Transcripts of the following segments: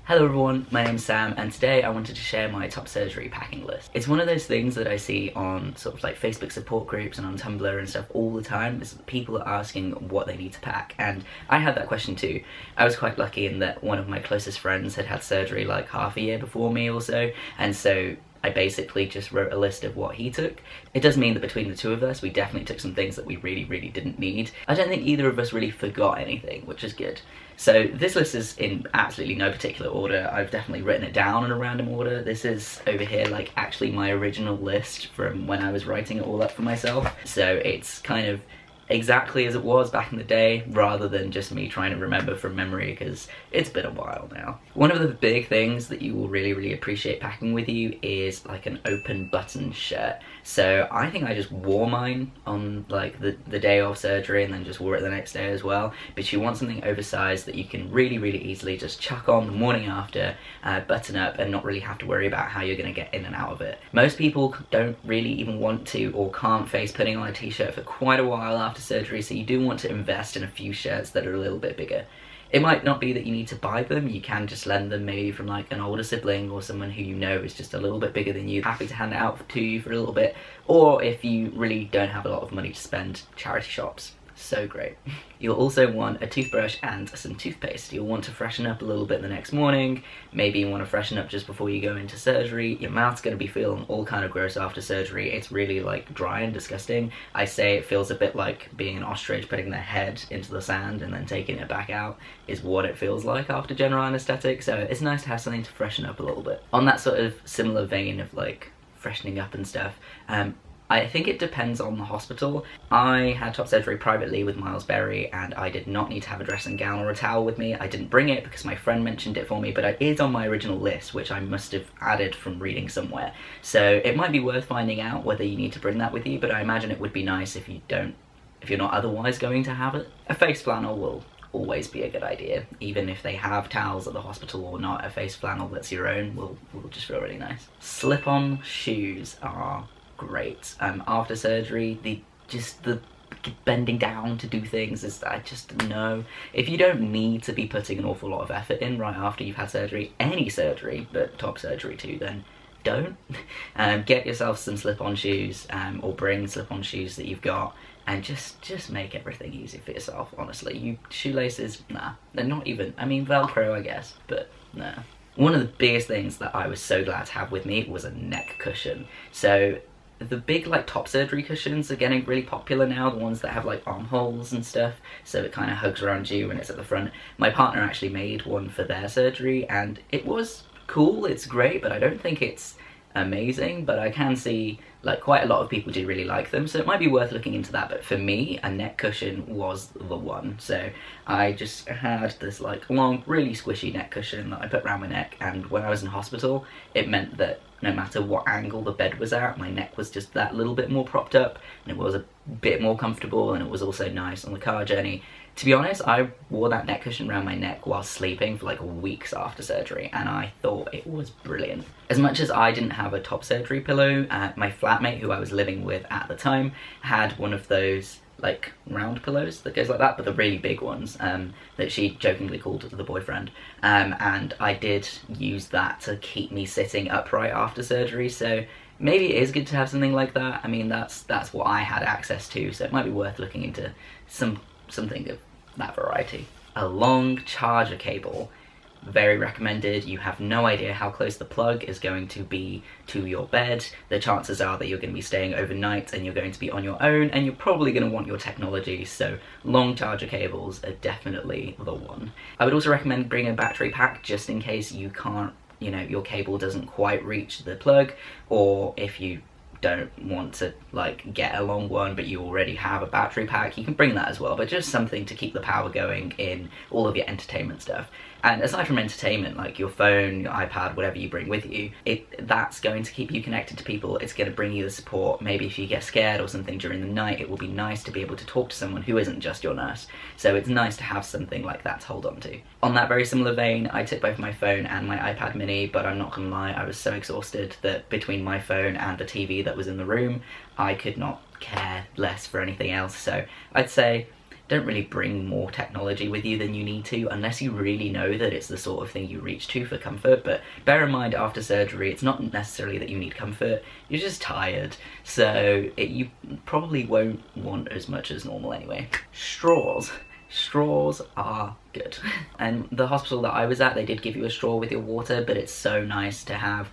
Hello everyone, my name's Sam, and today I wanted to share my top surgery packing list. It's one of those things that I see on sort of like Facebook support groups and on Tumblr and stuff all the time, is that people are asking what they need to pack, and I had that question too. I was quite lucky in that one of my closest friends had had surgery like half a year before me or so, and so I basically just wrote a list of what he took. It does mean that between the two of us, we definitely took some things that we really didn't need. I don't think either of us really forgot anything, which is good. So this list is in absolutely no particular order. I've definitely written it down in a random order. This is over here like actually my original list from when I was writing it all up for myself. So it's kind of exactly as it was back in the day, rather than just me trying to remember from memory, because it's been a while now. One of the big things that you will really appreciate packing with you is like an open button shirt. So I think I just wore mine on like the day of surgery and then just wore it the next day as well, but you want something oversized that you can really easily just chuck on the morning after, button up, and not really have to worry about how you're going to get in and out of it. Most people don't really even want to or can't face putting on a t-shirt for quite a while after surgery, so you do want to invest in a few shirts that are a little bit bigger. It might not be that you need to buy them, you can just lend them maybe from like an older sibling or someone who you know is just a little bit bigger than you, happy to hand it out to you for a little bit, or if you really don't have a lot of money to spend, charity shops. So great. You'll also want a toothbrush and some toothpaste. You'll want to freshen up a little bit the next morning. Maybe you want to freshen up just before you go into surgery. Your mouth's going to be feeling all kind of gross after surgery. It's really like dry and disgusting. I say it feels a bit like being an ostrich putting their head into the sand and then taking it back out is what it feels like after general anesthetic. So it's nice to have something to freshen up a little bit. On that sort of similar vein of like freshening up and stuff, I think it depends on the hospital. I had top surgery privately with Miles Berry, and I did not need to have a dressing gown or a towel with me. I didn't bring it because my friend mentioned it for me, but it is on my original list, which I must have added from reading somewhere. So it might be worth finding out whether you need to bring that with you, but I imagine it would be nice if you're not otherwise going to have it. A face flannel will always be a good idea, even if they have towels at the hospital or not. A face flannel that's your own will just feel really nice. Slip-on shoes are great. After surgery, the bending down to do things is, I just know, if you don't need to be putting an awful lot of effort in right after you've had surgery, any surgery, but top surgery too, then don't. Get yourself some slip-on shoes, or bring slip-on shoes that you've got, and just make everything easy for yourself, honestly. Shoelaces, nah, they're not even, I mean, Velcro I guess, but nah. One of the biggest things that I was so glad to have with me was a neck cushion. So the big like top surgery cushions are getting really popular now, the ones that have like armholes and stuff, so it kind of hugs around you and it's at the front. My partner actually made one for their surgery and it was cool, it's great, but I don't think it's amazing, but I can see like quite a lot of people do really like them, so it might be worth looking into that. But for me, a neck cushion was the one. So I just had this like long, really squishy neck cushion that I put around my neck, and when I was in hospital, it meant that no matter what angle the bed was at, my neck was just that little bit more propped up, and it was a bit more comfortable, and it was also nice on the car journey. To be honest, I wore that neck cushion around my neck while sleeping for like weeks after surgery, and I thought it was brilliant. As much as I didn't have a top surgery pillow, my flatmate who I was living with at the time had one of those like round pillows that goes like that, but the really big ones, that she jokingly called the boyfriend, and I did use that to keep me sitting upright after surgery. So maybe it is good to have something like that. I mean, that's what I had access to, so it might be worth looking into something of that variety. A long charger cable, very recommended. You have no idea how close the plug is going to be to your bed. The chances are that you're going to be staying overnight and you're going to be on your own, and you're probably going to want your technology, so long charger cables are definitely the one. I would also recommend bringing a battery pack just in case you can't, you know, your cable doesn't quite reach the plug, or if you don't want to like get a long one but you already have a battery pack, you can bring that as well, but just something to keep the power going in all of your entertainment stuff. And aside from entertainment, like your phone, your iPad, whatever you bring with you, that's going to keep you connected to people. It's going to bring you the support. Maybe if you get scared or something during the night, it will be nice to be able to talk to someone who isn't just your nurse. So it's nice to have something like that to hold on to. On that very similar vein, I took both my phone and my iPad mini, but I'm not gonna lie, I was so exhausted that between my phone and the TV that was in the room, I could not care less for anything else. So I'd say don't really bring more technology with you than you need to, unless you really know that it's the sort of thing you reach to for comfort. But bear in mind, after surgery, it's not necessarily that you need comfort, you're just tired, so you probably won't want as much as normal anyway. Straws. Straws are good. And the hospital that I was at, they did give you a straw with your water, but it's so nice to have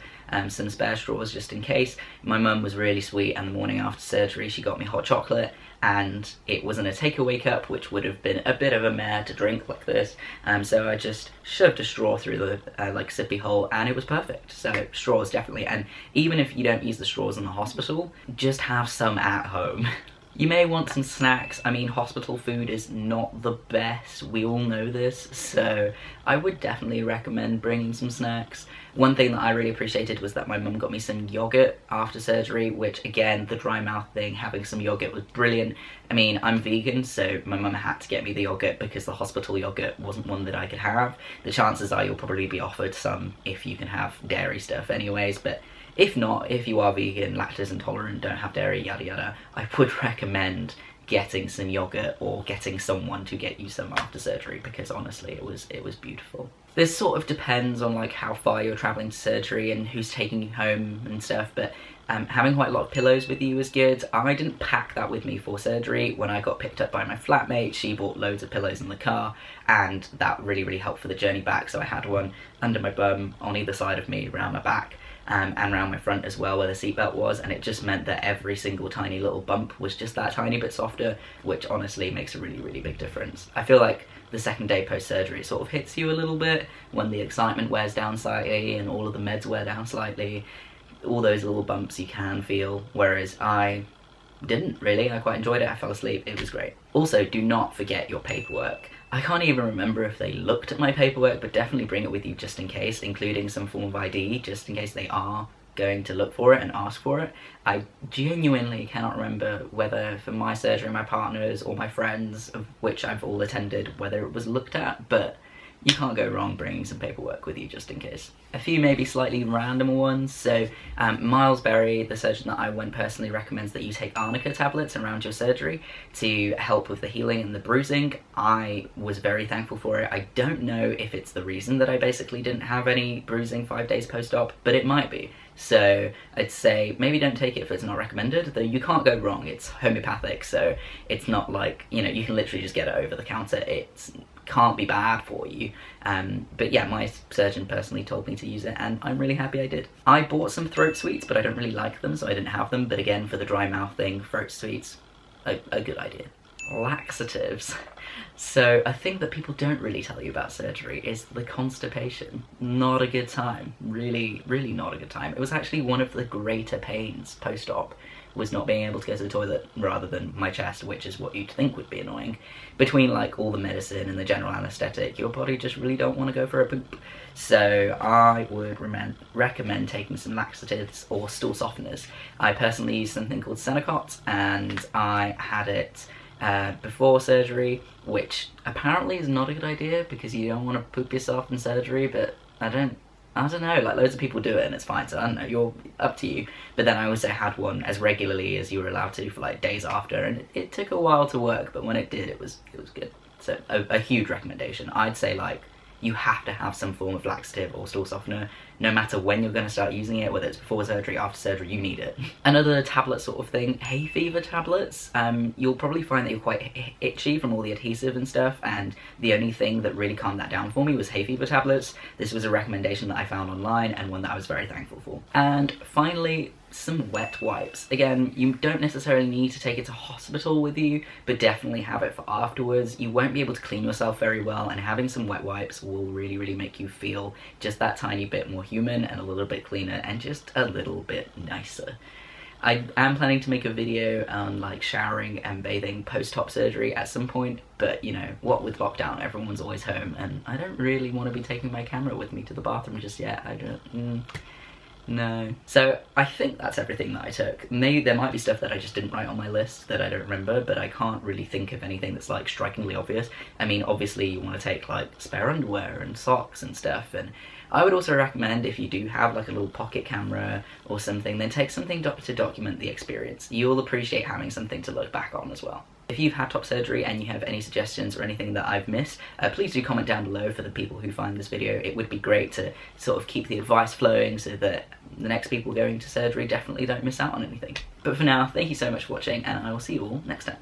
some spare straws just in case. My mum was really sweet, and the morning after surgery she got me hot chocolate, and it wasn't a takeaway cup, which would have been a bit of a mare to drink like this, so I just shoved a straw through the like sippy hole, and it was perfect. So straws definitely, and even if you don't use the straws in the hospital, just have some at home. You may want some snacks. I mean, hospital food is not the best, we all know this, so I would definitely recommend bringing some snacks. One thing that I really appreciated was that my mum got me some yogurt after surgery, which again, the dry mouth thing, having some yogurt was brilliant. I mean, I'm vegan, so my mum had to get me the yogurt because the hospital yogurt wasn't one that I could have. The chances are you'll probably be offered some if you can have dairy stuff anyways, but if not, if you are vegan, lactose intolerant, don't have dairy, yada yada, I would recommend getting some yogurt or getting someone to get you some after surgery, because honestly it was beautiful. This sort of depends on like how far you're traveling to surgery and who's taking you home and stuff, but having quite a lot of pillows with you is good. I didn't pack that with me for surgery. When I got picked up by my flatmate, she bought loads of pillows in the car, and that really helped for the journey back. So I had one under my bum, on either side of me, around my back, and around my front as well where the seatbelt was, and it just meant that every single tiny little bump was just that tiny bit softer, which honestly makes a really big difference. I feel like the second day post-surgery it sort of hits you a little bit when the excitement wears down slightly and all of the meds wear down slightly. All those little bumps you can feel, whereas I didn't really. I quite enjoyed it. I fell asleep. It was great. Also, do not forget your paperwork. I can't even remember if they looked at my paperwork, but definitely bring it with you just in case, including some form of ID, just in case they are going to look for it and ask for it. I genuinely cannot remember whether for my surgery, my partners, or my friends, of which I've all attended, whether it was looked at, but you can't go wrong bringing some paperwork with you just in case. A few maybe slightly random ones. So Miles Berry, the surgeon that I went, personally recommends that you take arnica tablets around your surgery to help with the healing and the bruising. I was very thankful for it. I don't know if it's the reason that I basically didn't have any bruising 5 days post-op, but it might be. So I'd say maybe don't take it if it's not recommended, though you can't go wrong. It's homeopathic, so it's not like, you know, you can literally just get it over the counter. It can't be bad for you. But yeah, my surgeon personally told me to use it, and I'm really happy I did. I bought some throat sweets, but I don't really like them, so I didn't have them. But again, for the dry mouth thing, throat sweets, a good idea. Laxatives. So a thing that people don't really tell you about surgery is the constipation. Not a good time. Really not a good time. It was actually one of the greater pains post-op, was not being able to go to the toilet rather than my chest, which is what you'd think would be annoying. Between like all the medicine and the general anesthetic, your body just really don't want to go for a poop. So I would recommend taking some laxatives or stool softeners. I personally use something called Senocot, and I had it before surgery, which apparently is not a good idea because you don't want to poop yourself in surgery, but I don't know, like loads of people do it and it's fine, so I don't know, you're up to you. But then I also had one as regularly as you were allowed to for like days after, and it took a while to work, but when it did, it was good. So a huge recommendation. I'd say like you have to have some form of laxative or stool softener, no matter when you're going to start using it, whether it's before surgery, after surgery, you need it. Another tablet sort of thing, hay fever tablets. You'll probably find that you're quite itchy from all the adhesive and stuff, and the only thing that really calmed that down for me was hay fever tablets. This was a recommendation that I found online and one that I was very thankful for. And finally, some wet wipes. Again, you don't necessarily need to take it to hospital with you, but definitely have it for afterwards. You won't be able to clean yourself very well, and having some wet wipes will really make you feel just that tiny bit more human and a little bit cleaner and just a little bit nicer. I am planning to make a video on like showering and bathing post-op surgery at some point, but you know, what with lockdown, everyone's always home, and I don't really want to be taking my camera with me to the bathroom just yet. No. So I think that's everything that I took. Maybe there might be stuff that I just didn't write on my list that I don't remember, but I can't really think of anything that's like strikingly obvious. I mean, obviously you want to take like spare underwear and socks and stuff, and I would also recommend, if you do have like a little pocket camera or something, then take something to document the experience. You'll appreciate having something to look back on as well. If you've had top surgery and you have any suggestions or anything that I've missed, please do comment down below for the people who find this video. It would be great to sort of keep the advice flowing so that the next people going to surgery definitely don't miss out on anything. But for now, thank you so much for watching, and I will see you all next time.